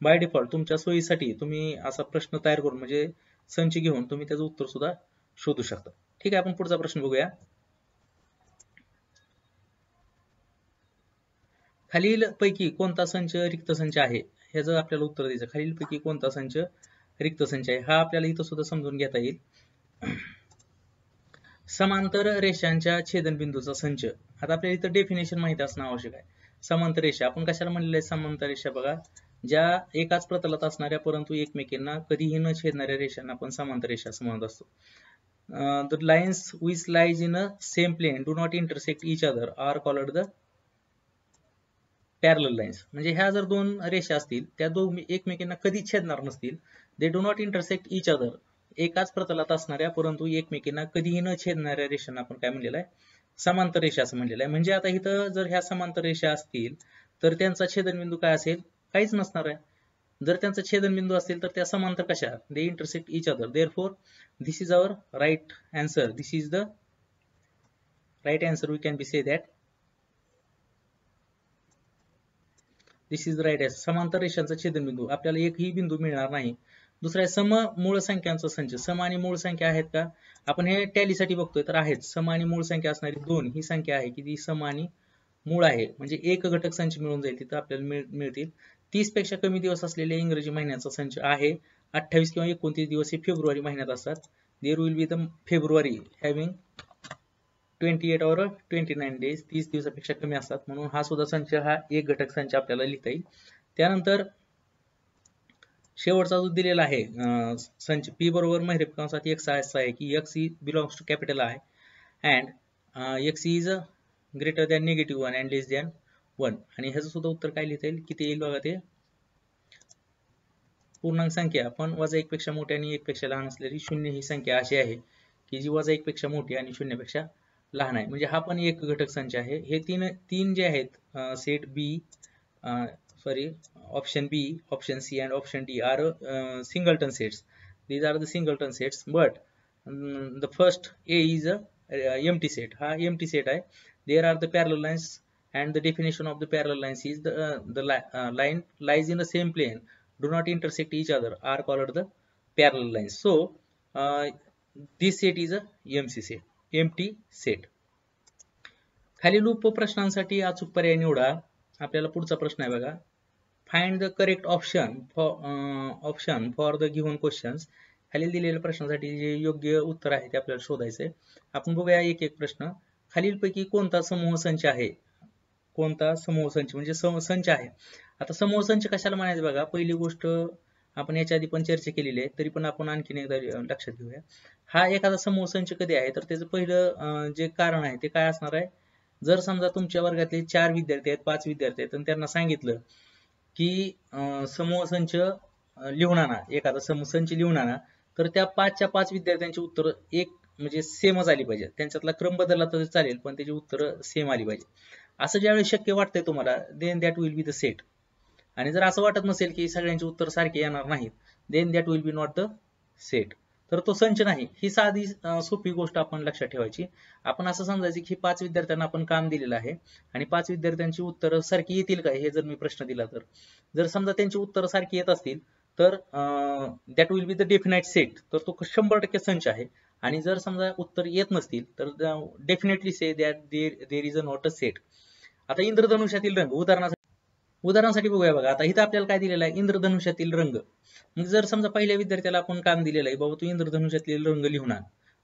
बाय डिफॉल्ट तुमच्या सोयीसाठी तुम्ही असा प्रश्न तयार करून, म्हणजे संच घेऊन तुम्ही त्याचं उत्तर सुद्धा शोधू शकता. ठीक आहे, आपण पुढचा प्रश्न बघूया. खालील पैकी कोणता संच रिक्त संच आहे, ह्याचं आपल्याला उत्तर द्यायचं. खालील पैकी कोणता संच रिक्त संच आहे, हा आपल्याला इथं सुद्धा समजून घेता येईल. समांतर रेषांच्या छेदनबिंदूचा संच. आता आपल्याला इथं डेफिनेशन माहिती असणं आवश्यक आहे. समांतर रेषा आपण कशाला म्हणलेलं आहे, समांतर रेषा बघा, ज्या एकाच प्रतलात असणाऱ्या परंतु एकमेकींना कधीही न छेदणाऱ्या रेषांना आपण समांतर रेषा असं म्हणत असतो. The lines which lies in a same plane do not intersect each other are called the parallel lines. म्हणजे ह्या जर दोन रेषा असतील, त्या दोन एकमेकींना कधी छेदणार नसतील, they do not intersect each other, एकाच प्रतलात असणाऱ्या परंतु एकमेकींना कधीही न छेदणाऱ्या रेषांना आपण काय म्हणलेलं आहे, समांतर रेषा असं म्हणलेलं आहे. म्हणजे आता इथं जर ह्या समांतर रेषा असतील तर त्यांचा छेदनबिंदू काय असेल, काहीच नसणार आहे. जर त्यांचा छेदनबिंदू असतील तर त्या समांतर कशा, they intersect each other. Therefore this is our right answer. This is the right answer. We can be say that this is right answer. समांतर रेषांचा छेदनबिंदू आपल्याला एकही बिंदू मिळणार नाही. दुसरा आहे सम मूळ संख्यांचा संच. सम आणि मूळ संख्या आहेत का, आपण हे टॅलीसाठी बघतोय तर आहेत. सम आणि मूळ संख्या असणारी 2 ही संख्या आहे की ती सम आणि मूळ आहे, म्हणजे एक घटक संच मिळून जाईल, तिथं आपल्याला मिळतील. 30 पेक्षा कमी दिवस असलेल्या इंग्रजी महिन्याचा संच आहे. 28 किंवा 29 दिवस हे फेब्रुवारी महिन्यात असतात. There will be the February having 28 or 29 days, 30 दिवसापेक्षा कमी असतात, म्हणून हा सुद्धा संच हा एक घटक संच आपल्याला लिहिता येईल. त्यानंतर शेवटचा जो दिलेला आहे संच P बरोबर महिरपी कंसात x असा आहे की x belongs to capital I and x is greater than -1 and less than 1. आणि ह्याचं सुद्धा उत्तर काय लिहिता येईल, किती येईल बघा, ते पूर्णांक संख्या पण वजा 1 पेक्षा मोठी आणि 1 पेक्षा लहान असलेली 0 ही संख्या अशी आहे की जी वजा 1 पेक्षा मोठी आणि 0 पेक्षा लहान आहे. म्हणजे हा पण एक घटक संच आहे. हे तीन जे आहेत set B, sorry option B, option C and option D are singleton sets. These are the singleton sets, but the first A is a empty set. हा empty set आहे. There are the parallel lines, and the definition of the parallel lines is the line lies in the same plane, do not intersect each other, are called the parallel lines. So this set is a MC set, empty set. खालील उपप्रश्नांसाठी अचूक पर्याय निवडा. आपल्याला पुढचा प्रश्न आहे बघा. Find the correct option for the given questions. खालील दिलेल्या प्रश्नासाठी जे योग्य उत्तर आहे ते आपल्याला शोधायचे. आपण बघूया एक एक प्रश्न. खालीलपैकी कोणता समूह संच आहे? कोणता समूह संच म्हणजे संच आहे. आता समूह संच कशाला म्हणायचं बघा. पहिली गोष्ट आपण याच्या आधी पण चर्चा केलेली आहे, तरी पण आपण आणखीन एकदा लक्षात घेऊया. हा एखादा समूह संच कधी आहे, तर त्याचं पहिलं जे कारण आहे ते काय असणार आहे. जर समजा तुमच्या वर्गातले 4 विद्यार्थी आहेत, 5 विद्यार्थी आहेत, आणि त्यांना सांगितलं की समूह संच लिहून आणा, एखादा समूह संच लिहून आणा, तर त्या 5च्या 5 विद्यार्थ्यांची उत्तर एक म्हणजे सेमच आली पाहिजे. त्यांच्यातला क्रम बदलला तर चालेल, पण त्याची उत्तर सेम आली पाहिजे. असं ज्यावेळी शक्य वाटतंय तुम्हाला, then that will be the set. आणि जर असं वाटत नसेल की सगळ्यांची उत्तर सारखे येणार नाहीत, then that will be not the set. तर तो संच नाही. ही साधी सोपी गोष्ट आपण लक्षात ठेवायची. आपण असं समजायचं की 5 विद्यार्थ्यांना आपण काम दिलेलं आहे आणि 5 विद्यार्थ्यांची उत्तरं सारखी येतील काय, हे जर मी प्रश्न दिला तर जर समजा त्यांची उत्तरं सारखी येत असतील तर that will be the definite set. तर तो 100% संच आहे. आणि जर समजा उत्तर येत नसतील तर definitely say that there is a not a set. आता इंद्रधनुष्यातील रंग उदाहरणासाठी बघूया बघा. आता इथं आपल्याला काय दिलेलं आहे, इंद्रधनुष्यातील रंग. मग जर समजा पहिल्या विद्यार्थ्याला आपण काम दिलेलं आहे, बाबा तू इंद्रधनुष्यातील रंग लिहून आण,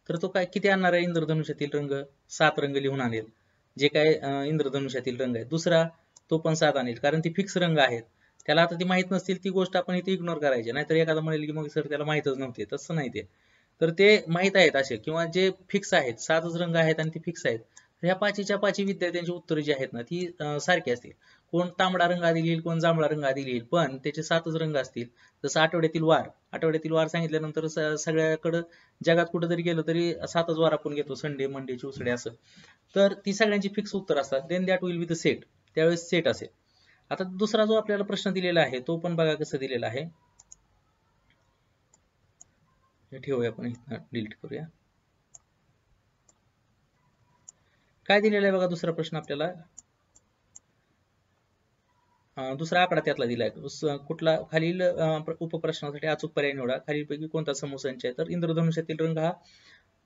तर तो काय किती आणणार आहे इंद्रधनुष्यातील रंग? 7 रंग लिहून आणेल, जे काय इंद्रधनुष्यातील रंग आहे. दुसरा तो पण 7 आणेल, कारण ती फिक्स रंग आहेत. त्याला आता ती माहित नसतील ती गोष्ट आपण इथे इग्नोर करायची. नाहीतर एखादा म्हणेल की मग सर त्याला माहितच नव्हते, तसं नाही ते. तर ते माहित आहेत असे, किंवा जे फिक्स आहेत, 7च रंग आहेत आणि ती फिक्स आहेत, तर ह्या 5च्या 5 विद्यार्थ्यांची उत्तरं जी आहेत ना ती सारखी असतील. कोण तांबडा रंग आधी लिहिल, कोण जांभळा रंग आधी लिहिल, पण त्याचे 7च रंग असतील. जसं आठवड्यातील वार सांगितल्यानंतर सगळ्याकडं जगात कुठं जरी गेलं तरी 7च वार आपण घेतो, संडे, मंडे, ट्यूसडे असं. तर ती सगळ्यांची फिक्स उत्तर असतात. Then that will be the set. त्यावेळेस सेट असेल. आता दुसरा जो आपल्याला प्रश्न दिलेला आहे तो पण बघा कसं दिलेला आहे. ठेवूया, आपण डिलीट करूया. काय दिलेला आहे बघा दुसरा प्रश्न आपल्याला. दुसरा आकडा त्यातला दिलाय. कुठला खालील उपप्रश्नासाठी अचूक पर्याय निवडा. खालीलपैकी कोणता समूह संच आहे? तर इंद्रधनुष्यातील रंग हा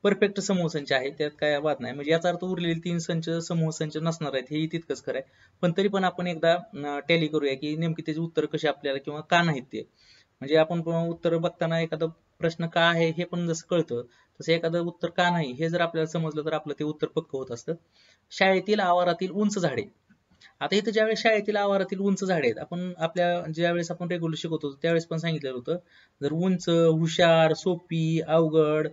परफेक्ट समूह संच आहे, त्यात काय वाद नाही. म्हणजे याचा अर्थ उरलेले 3 संच समूह संच नसणार आहेत, हे तितकंच खरं आहे. पण तरी पण आपण एकदा टॅली करूया की नेमकी त्याची उत्तर कशी आपल्याला किंवा का नाहीत ते. म्हणजे आपण उत्तर बघताना एखादा प्रश्न का आहे हे पण जसं कळतं, तसं एखादं उत्तर का नाही हे जर आपल्याला समजलं तर आपलं ते उत्तर पक्क होत असतं. शाळेतील आवारातील उंच झाडे. आता इथं ज्यावेळेस शाळेतील आवारातील उंच झाडे आहेत, आपण आपल्या ज्यावेळेस आपण रेग्युलर शिकवतो त्यावेळेस पण सांगितलेलं होतं, जर उंच, हुशार, सोपी, अवघड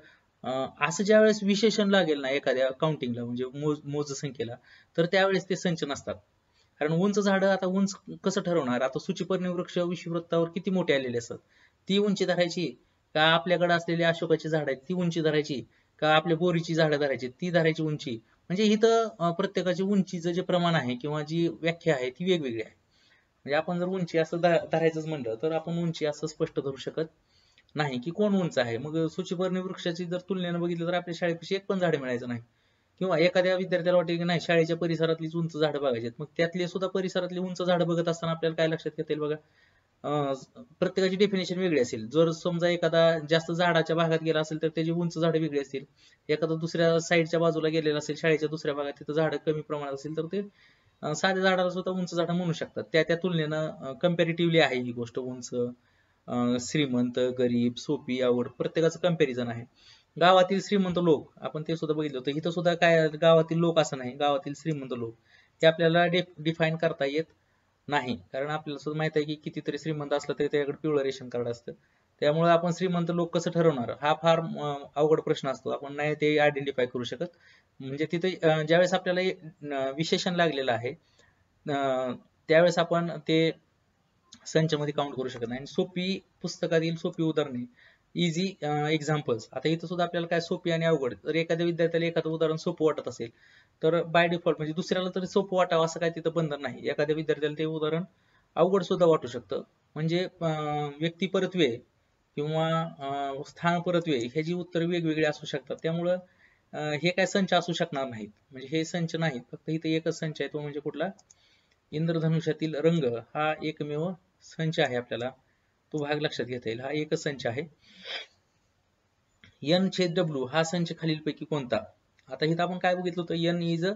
असं ज्यावेळेस विशेषण लागेल ना एखाद्या काउंटिंगला, म्हणजे मोज संख्येला, तर त्यावेळेस ते संच नसतात. कारण उंच झाडं, आता उंच कसं ठरवणार? आता सूचिपर्णी वृक्ष विषुववृत्तावर किती मोठे आलेले असतात, ती उंची धरायची का आपल्याकडे असलेली अशोकाची झाड आहेत ती उंची धरायची, का आपल्या बोरीची झाडं धरायची ती धरायची उंची? म्हणजे इथं प्रत्येकाची उंचीचं जे प्रमाण आहे किंवा जी व्याख्या आहे ती वेगवेगळी आहे. म्हणजे आपण जर उंची असं धरायचंच म्हणलं तर आपण उंची असं स्पष्ट धरू शकत नाही की कोण उंच आहे. मग सूचिपर्णी वृक्षाची जर तुलनेनं बघितलं तर आपल्या शाळेपाशी एक पण झाडे मिळायचं नाही. किंवा एखाद्या विद्यार्थ्याला वाटेल की नाही शाळेच्या परिसरातलीच उंच झाडं बघायची, मग त्यातली सुद्धा परिसरातली उंच झाडं बघत असताना आपल्याला काय लक्षात येतील बघा, प्रत्येकाची डेफिनेशन वेगळी असेल. जर समजा एखादा जास्त झाडाच्या भागात गेला असेल तर त्याची उंच झाडं वेगळी असतील. एखादा दुसऱ्या साईडच्या बाजूला गेलेला असेल शाळेच्या दुसऱ्या भागात, तिथं झाडं कमी प्रमाणात असेल तर ते साध्या झाडाला सुद्धा उंच झाडं म्हणू शकतात. त्या तुलनेनं कम्पॅरेटिव्हली आहे ही गोष्ट. उंच, श्रीमंत, गरीब, सोपी, अवघड प्रत्येकाचं कम्पॅरिझन आहे. गावातील श्रीमंत लोक आपण ते सुद्धा बघितलं होतं. इथं सुद्धा काय गावातील लोक असं नाही, गावातील श्रीमंत लोक ते आपल्याला डिफाईन करता येत नाही. कारण आपल्याला सुद्धा माहित आहे की कितीतरी श्रीमंत असलं तरी त्याच्याकडे पिवळं रेशन कार्ड असतं. त्यामुळे आपण श्रीमंत लोक कसं ठरवणार हा फार अवघड प्रश्न असतो. आपण नाही ते आयडेंटिफाय करू शकत. म्हणजे तिथे ज्यावेळेस आपल्याला विशेषण लागलेलं आहे त्यावेळेस आपण ते संचमध्ये काउंट करू शकत नाही. आणि सोपी पुस्तकातील सोपी उदाहरणे, इझी एक्झाम्पल्स. आता इथं सुद्धा आपल्याला काय सोपी आणि अवघड, जर एखाद्या विद्यार्थ्याला एखादं उदाहरण सोपं वाटत असेल तर बाय डिफॉल्ट म्हणजे दुसऱ्याला तरी सोपं वाटावं असं काय तिथं बंधन नाही. एखाद्या विद्यार्थ्याला ते उदाहरण अवघड सुद्धा वाटू शकतं. म्हणजे व्यक्तिपरत्वे किंवा स्थानपरत्वे ह्याची उत्तर वेगवेगळी असू शकतात. त्यामुळं हे काय संच असू शकणार नाहीत. म्हणजे हे संच नाहीत, फक्त इथे एकच संच आहे, तो म्हणजे कुठला? इंद्रधनुष्यातील रंग हा एकमेव संच आहे. आपल्याला तो भाग लक्षात घेता येईल. हा एकच संच आहे. एन छेद डब्ल्यू हा संच खालीलपैकी कोणता? आता इथं आपण काय बघितलं होतं? N is a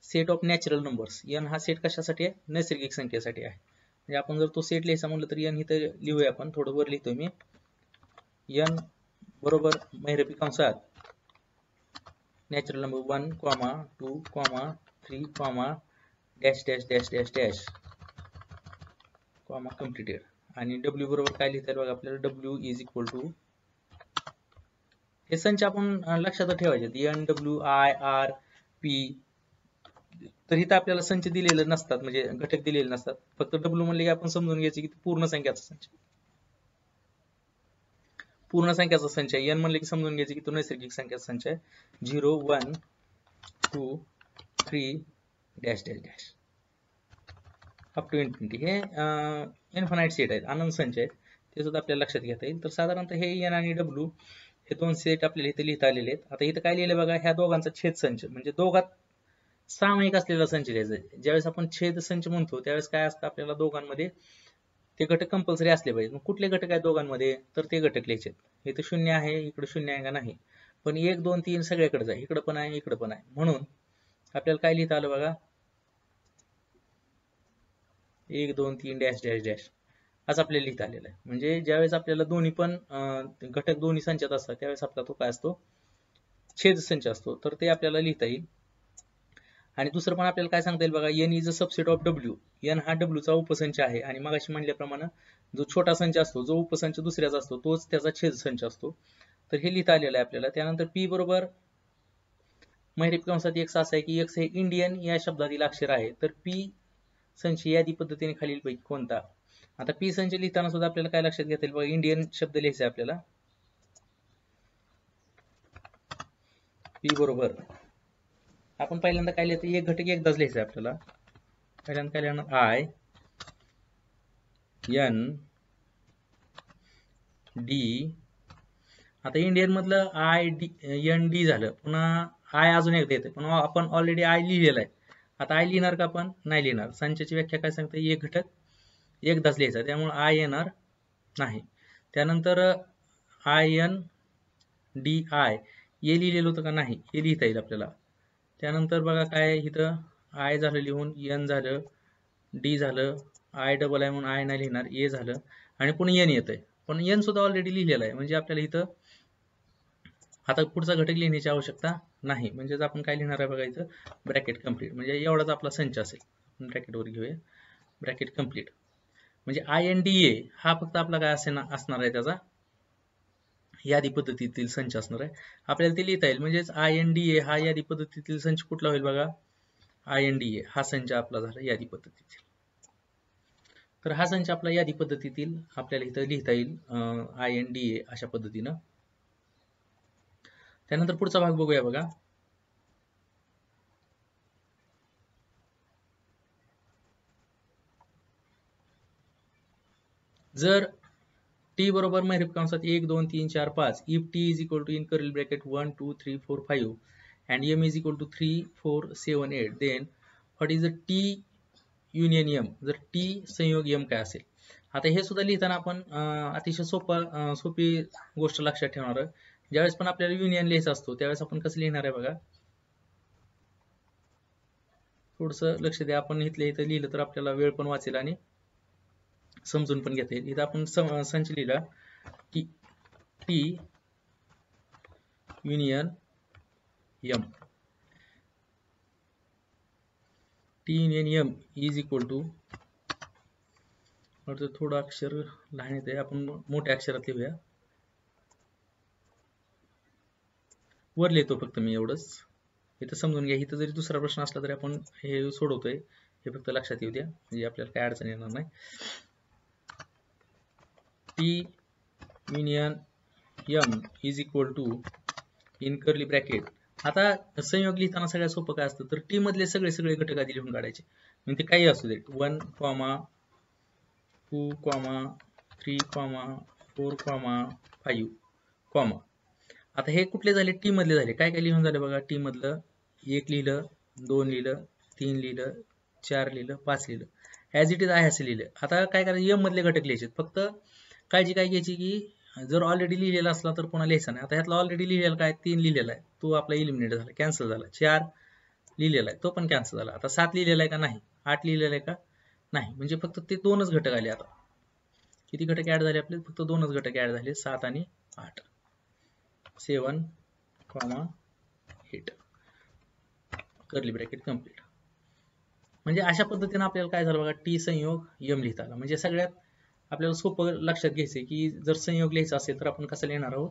set of natural numbers. N हा सेट कशासाठी आहे? नैसर्गिक संख्येसाठी आहे. म्हणजे आपण जर तो सेट लिहायचा म्हणलं तर एन इथं लिहूया. आपण थोडं वर लिहितोय मी. एन बरोबर महिरपी कंसात natural number 1, 2, 3, dash dash dash dash dash comma completed. आणि डब्ल्यू बरोबर काय लिहिता येईल बघा आपल्याला? डब्ल्यू इज इक्वल टू, हे संच आपण लक्षात ठेवायचे. N W I R P. तर इथं आपल्याला संच दिलेले नसतात, म्हणजे घटक दिलेले नसतात. फक्त डब्ल्यू म्हणले की आपण समजून घ्यायचे की पूर्ण संख्याचा संच, पूर्ण संख्याचा संच आहे. एन म्हणले की समजून घ्यायचे की तो नैसर्गिक संख्याचा संच आहे. 0, 1, 2, 3 dash dash dash up to infinity. हे इन्फानाइट सेट आहेत, अनंत संच आहेत. ते सुद्धा आपल्याला लक्षात घेता येईल. तर साधारणतः हे एन आणि डब्ल्यू हे दोन सेट आपल्याला इथे लिहिता आलेले आहेत. आता इथं काय लिहिलं बघा? ह्या दोघांचा छेद संच, म्हणजे दोघात सामायिक असलेला संच लिहायचा. ज्यावेळेस आपण छेद संच म्हणतो त्यावेळेस काय असतं? आपल्याला दोघांमध्ये ते घटक कंपल्सरी असले पाहिजे. मग कुठले घटक आहेत दोघांमध्ये? तर ते घटक लिहायचे. इथं 0 आहे, इकडे 0 आहे का? नाही. पण 1, 2, 3 सगळ्याकडेच आहे. इकडं पण आहे, इकडं पण आहे. म्हणून आपल्याला काय लिहिता आलं बघा? 1, 2, 3 डॅश डॅश डॅश असं आपल्याला लिहिता आलेलं आहे. म्हणजे ज्यावेळेस आपल्याला दोन्ही पण घटक दोन्ही संचात असतात त्यावेळेस आपला तो काय असतो? छेद संच असतो. तर ते आपल्याला लिहिता येईल. आणि दुसरं पण आपल्याला काय सांगता येईल बघा? N is a subset of W. N हा डब्ल्यूचा उपसंच आहे. आणि मगाशी म्हणल्याप्रमाणे जो छोटा संच असतो, जो उपसंच दुसऱ्याचा असतो, तोच त्याचा छेद संच असतो. तर हे लिहिता आलेलं आहे आपल्याला. त्यानंतर पी बरोबर महिरपी कंसात एक्स असं आहे की एक्स हे इंडियन या शब्दातील अक्षर आहे. तर पी संच यादी पद्धतीने खालीलपैकी कोणता? आता पी संच लिहिताना सुद्धा आपल्याला काय लक्षात घेता येईल बघा? इंडियन शब्द लिहायचा आहे आपल्याला. पी बरोबर आपण पहिल्यांदा काय लिहायचं? एक घटक एकदाच लिहायचा आहे आपल्याला. पहिल्यांदा काय लिहिणार? I N D. आता इंडियन मधलं आय डी एन डी झालं, पुन्हा आय अजून एकदा येते, पण आपण ऑलरेडी आय लिहिलेला आहे. आता आय लिहिणार का? आपण नाही लिहिणार. संचाची व्याख्या काय सांगते? एक घटक एकदाच लिहायचा, त्यामुळे आय येणार नाही. त्यानंतर आय एन डी आय हे लिहिलेलं होतं का? नाही. हे लिहिता येईल आपल्याला. त्यानंतर बघा काय इथं? आय झालं लिहून, एन झालं, डी झालं, आय डबल आहे म्हणून आय नाही लिहिणार, ए झालं, आणि पुन्हा एन येत आहे. पण एन सुद्धा ऑलरेडी लिहिलेला आहे. म्हणजे आपल्याला इथं आता पुढचा घटक लिहिण्याची आवश्यकता नाही. म्हणजेच आपण काय लिहिणार आहे बघा? इथं ब्रॅकेट कम्प्लीट. म्हणजे एवढाच आपला संच असेल. ब्रॅकेटवर घेऊया, ब्रॅकेट कम्प्लीट. म्हणजे आय एन डी ए हा फक्त आपला काय असणार आहे? त्याचा यादी पद्धतीतील संच असणार आहे. आपल्याला ते लिहिता येईल. म्हणजेच आय एन डी ए हा यादी पद्धतीतील संच कुठला होईल बघा? आय एन डी ए हा संच आपला झाला यादी पद्धतीतील. तर हा संच आपला यादी पद्धतीतील आपल्याला इथं लिहिता येईल आय एन डी ए अशा पद्धतीनं. त्यानंतर पुढचा भाग बघूया बघा. जर टी बरोबर महिरपी कंसात 1, 2, 3, 4, 5 if T is equal to in curly bracket 1, 2, 3, 4, 5 and m is equal to 3, 4, 7, 8 then what is the t union m? जर t संयोग m काय असेल? आता हे सुद्धा लिहिताना आपण अतिशय सोपी गोष्ट लक्षात ठेवणार आहे. ज्यावेळेस पण आपल्याला युनियन लिहायचा असतो त्यावेळेस आपण कसं लिहिणार आहे बघा? थोडंसं लक्ष द्या. आपण इथं लिहिलं तर आपल्याला वेळ पण वाचेल आणि समजून पण घेता येईल. इथं आपण संच लिहिला की T union M. T union M is equal to, थोडं अक्षर लहान येते, आपण मोठ्या अक्षरात लिहूया. वर लिहितो फक्त मी एवढंच. इथं समजून घ्या. इथं जरी दुसरा प्रश्न असला तरी आपण हे सोडवतोय, हे फक्त लक्षात येऊ द्या, म्हणजे आपल्याला काय अडचण येणार नाही. T union M is equal to in curly bracket. आता संयोग लिहिताना सगळ्यात सोपं काय असतं? तर टी मधले सगळे घटक आधी लिहून काढायचे. म्हणजे काही असू दे, 1, 2, 3, 4,5 कॉमा. आता हे कुठले झाले? टी मधले झाले. काय काय लिहून झाले बघा? टी मधलं 1 लिहिलं, 2 लिहिलं, 3 लिहिलं, 4 लिहिलं, 5 लिहिलं. ॲज इट इज आहे असं लिहिलं. आता काय करायचं? यम मधले घटक लिहायचे. फक्त काळजी काय घ्यायची की जर ऑलरेडी लिहिलेला असला तर पुन्हा लिहायचा नाही. आता ह्यातला ऑलरेडी लिहिलेला काय? 3 लिहिलेला आहे, तो आपला इलिमिनेट झाला, कॅन्सल झाला. 4 लिहिलेला आहे, तो पण कॅन्सल झाला. आता 7 लिहिलेला आहे का? नाही. 8 लिहिलेला आहे का? नाही. म्हणजे फक्त ते 2च घटक आले. आता किती घटक ऍड झाले आपले? फक्त 2च घटक ऍड झाले, 7 आणि 8. 7,8 कर्ली ब्रॅकेट कंप्लीट. म्हणजे अशा पद्धतीने आपल्याला काय झालं बघा? टी संयोग यम लिहिता आला. म्हणजे सगळ्यात आपल्याला सोपं लक्षात घ्यायचं की जर संयोग लिहायचा असेल तर आपण कसं लिहिणार आहोत?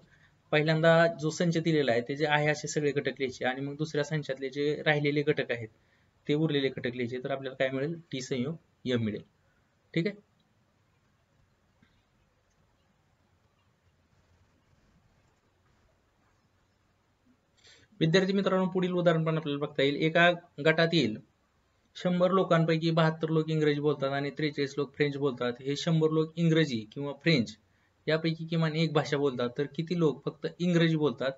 पहिल्यांदा जो संच दिलेला आहे ते जे आहे असे सगळे घटक लिहायचे आणि मग दुसऱ्या संचातले जे राहिलेले घटक आहेत ते उरलेले घटक लिहायचे. तर आपल्याला काय मिळेल? टी संयोग यम मिळेल. ठीक आहे. विद्यार्थी मित्रांनो, पुढील उदाहरण पण आपल्याला बघता येईल. एका गटातील 100 लोकांपैकी 72 लोक इंग्रजी बोलतात आणि 43 लोक फ्रेंच बोलतात. हे 100 लोक इंग्रजी किंवा फ्रेंच यापैकी किमान एक भाषा बोलतात. तर किती लोक फक्त इंग्रजी बोलतात,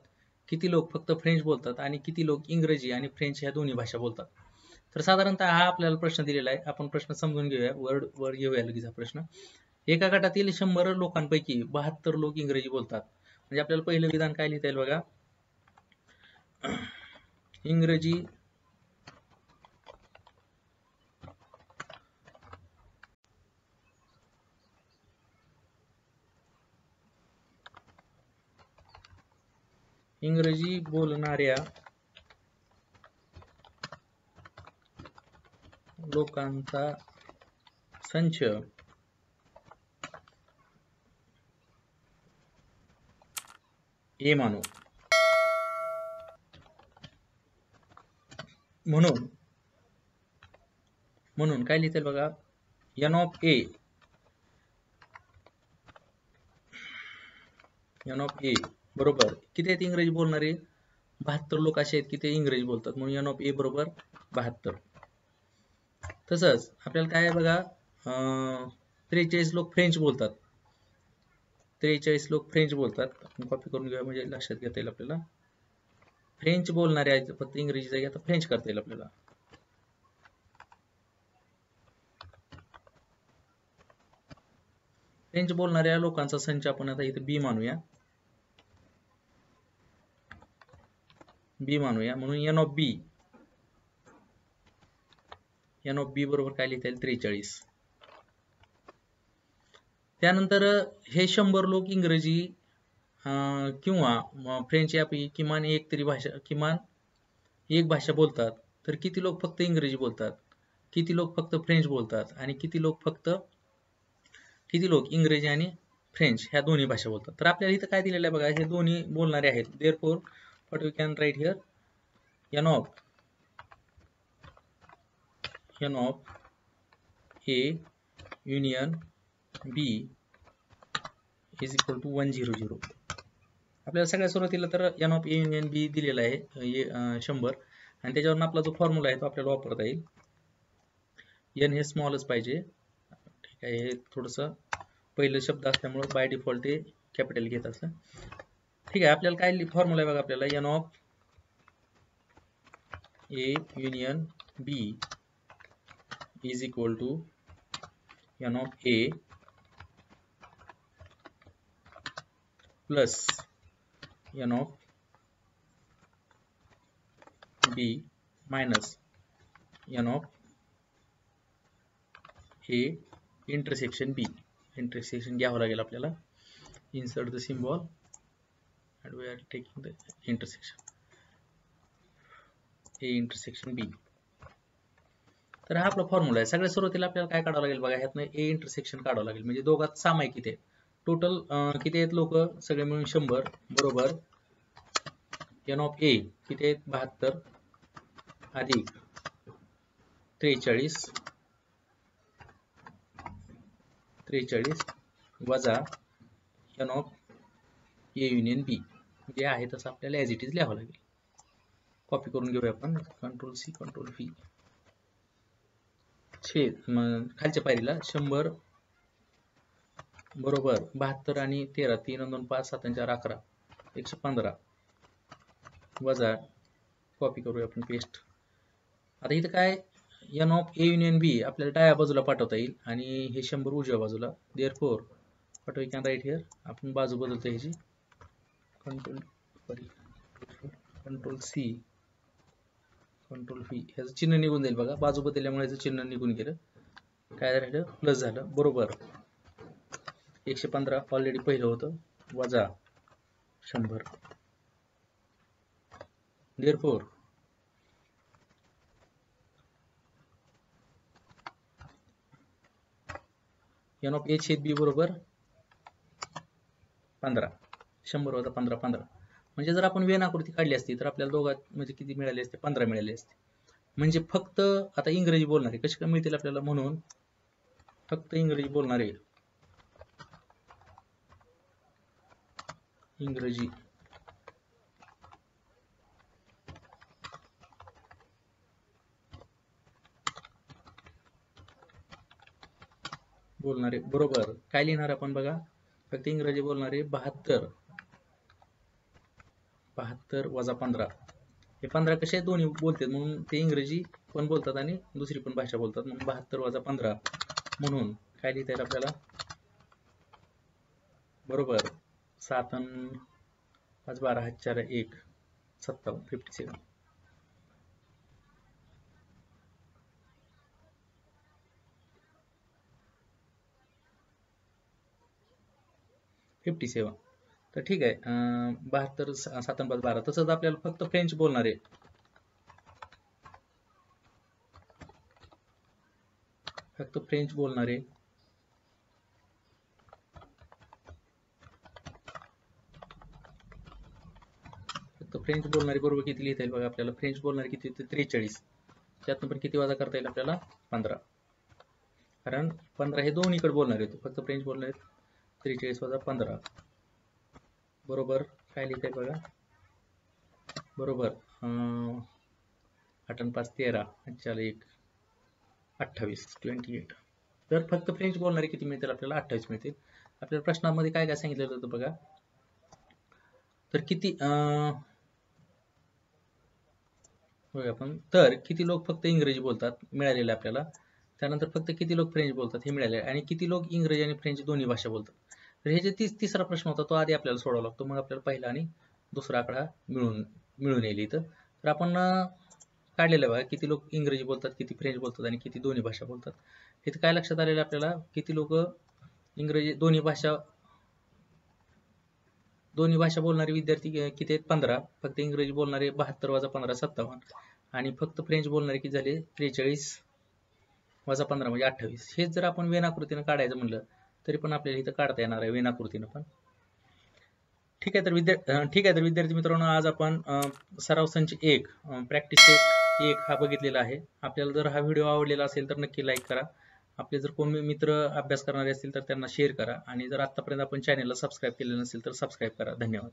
किती लोक फक्त फ्रेंच बोलतात आणि किती लोक इंग्रजी आणि फ्रेंच ह्या दोन्ही भाषा बोलतात? तर साधारणतः हा आपल्याला प्रश्न दिलेला आहे. आपण प्रश्न समजून घेऊया. वर घेऊया लगेच हा प्रश्न. एका गटातील 100 लोकांपैकी 72 लोक इंग्रजी बोलतात. म्हणजे आपल्याला पहिलं विधान काय लिहिता येईल बघा? इंग्रजी बोलणाऱ्या लोकांचा संच ए मानू. म्हणून काय लिहिता येईल बघा? एन ऑफ ए बरोबर किती आहेत इंग्रजी बोलणारे? 72 लोक असे आहेत की ते इंग्रजी बोलतात, म्हणून एन ऑफ ए बरोबर 72. तसंच आपल्याला काय आहे बघा? 43 लोक फ्रेंच बोलतात. 43 लोक फ्रेंच बोलतात. आपण कॉपी करून घेऊया म्हणजे लक्षात घेता येईल आपल्याला. फ्रेंच बोलणारे आहेत, फक्त इंग्रजी जागी आता फ्रेंच करता येईल आपल्याला. फ्रेंच बोलणाऱ्या लोकांचा संच आपण आता इथे बी मानूया. म्हणून एन ऑफ बी बरोबर काय लिहिता येईल? 43. त्यानंतर हे 100 लोक इंग्रजी किंवा फ्रेंच यापैकी किमान एक भाषा बोलतात. तर किती लोक फक्त इंग्रजी बोलतात, किती लोक फक्त फ्रेंच बोलतात आणि किती लोक इंग्रजी आणि फ्रेंच ह्या दोन्ही भाषा बोलतात? तर आपल्याला इथं काय दिलेलं आहे बघा? हे दोन्ही बोलणारे आहेत. Therefore what we can write here? N of A union B is equal to 100. आपल्याला सगळ्यात सुरुवातीला तर n of A union B दिलेला आहे 100 आणि त्याच्यावरून आपला जो फॉर्म्युला आहे तो आपल्याला वापरता येईल. एन हे स्मॉलच पाहिजे. ठीक आहे. हे थोडंसं पहिलं शब्द असल्यामुळे बाय डिफॉल्ट ते कॅपिटल घेत असतं. ठीक आहे. आपल्याला काय फॉर्म्युला आहे बघा? आपल्याला n of A union B is equal to n of A plus n of B minus n of A intersection B. Intersection घ्यावं लागेल आपल्याला. Insert the symbol and we are taking the intersection A intersection B. तर हा आपला formula आहे. सगळ्यात सुरुवातीला आपल्याला काय काढावं लागेल बघा? ह्यातनं ए इंटरसेक्शन काढावं लागेल. म्हणजे दोघात सामायिक किती आहे? टोटल किती आहेत लोक? सगळे मिळून 100 बरोबर एन ऑफ ए किती आहेत? 72 अधिक 43 वजा n of A union B जे आहे तसं आपल्याला ॲज इट इज लिहावं लागेल. कॉपी करून घेऊया आपण. Control C control V. खालच्या पायरीला 100 बरोबर 72 आणि 13 3 2 5 7 4 11 115 वजा कॉपी करूया आपण पेस्ट. आता इथं काय एन ऑफ ए युनियन बी आपल्याला डाव्या बाजूला पाठवता येईल आणि हे 100 उजव्या बाजूला. Therefore what we can write here, आपण बाजू बदलतो ह्याची कंट्रोल सी कंट्रोल व्ही, ह्याचं चिन्ह निघून जाईल बघा, बाजू बदलल्यामुळे ह्याचं चिन्ह निघून गेलं. काय राहिलं प्लस झालं. बरोबर 115 ऑलरेडी पहिलं होतं वजा 100. देअरफॉर एन ऑफ ए छेद बी बरोबर 15. 100 वजा 15 15. म्हणजे जर आपण वेन आकृती काढली असती तर आपल्याला दोघात म्हणजे किती मिळाले असते, 15 मिळाले असते. म्हणजे फक्त आता इंग्रजी बोलणारे कसे काय मिळतील आपल्याला, म्हणून फक्त इंग्रजी बोलणारे बरोबर काय लिहिणार आपण बघा, फक्त इंग्रजी बोलणारे 72 वजा 15. हे 15 कसे दोन्ही बोलतात म्हणून ते इंग्रजी पण बोलतात आणि दुसरी पण भाषा बोलतात, म्हणून 72 वजा 15 म्हणून काय लिहिता येईल आपल्याला, बरोबर 7 5 12 हात 4 1 57 57. तर ठीक आहे. 72 7 5 12. तसंच आपल्याला फक्त फ्रेंच बोलणारे बरोबर किती लिहिता येईल बघा आपल्याला, फ्रेंच बोलणारे किती 43. त्यातून पण किती वजा करता येईल आपल्याला 15, कारण 15 हे दोन्हीकडे बोलणार आहेत, फक्त फ्रेंच बोलणार आहेत. 43 वजा 15 बरोबर काय लिहिता येईल बघा, बरोबर 8 5 13 4 1 28 28. तर फक्त फ्रेंच बोलणारे किती मिळतील आपल्याला, 28 मिळतील. आपल्याला प्रश्नामध्ये काय काय सांगितलेलं होतं बघा, तर किती आपण तर किती लोक फक्त इंग्रजी बोलतात मिळालेले आपल्याला, त्यानंतर फक्त किती लोक फ्रेंच बोलतात हे मिळाले, आणि किती लोक इंग्रजी आणि फ्रेंच दोन्ही भाषा बोलतात. तर हे जे तिसरा प्रश्न होता तो आधी आपल्याला सोडावा लागतो, मग आपल्याला पहिला आणि दुसरा आकडा मिळून येईल इथं. तर आपण काढलेलं बघा, किती लोक इंग्रजी बोलतात, किती फ्रेंच बोलतात आणि किती दोन्ही भाषा बोलतात. इथं काय लक्षात आलेलं आपल्याला, किती लोक इंग्रजी दोन्ही भाषा बोलणारे विद्यार्थी किती आहेत, 15. फक्त इंग्रजी बोलणारे 72 वजा 15 57, आणि फक्त फ्रेंच बोलणारे किती झाले 43 वजा 15 म्हणजे 28. हेच जर आपण वेन आकृतीनं काढायचं म्हणलं तरी पण आपल्याला इथं काढता येणार आहे वेन आकृतीनं पण. ठीक आहे तर विद्यार्थी मित्रांनो, आज आपण सराव संच 1 प्रॅक्टिस सेट 1 हा बघितलेला आहे. आपल्याला जर हा व्हिडिओ आवडलेला असेल तर नक्की लाईक करा. आपले जर कोणी मित्र अभ्यास करणारे असतील तर त्यांना शेअर करा, आणि जर आतापर्यंत आपण चॅनलला सबस्क्राईब केलेलं नसेल तर सबस्क्राईब करा. धन्यवाद.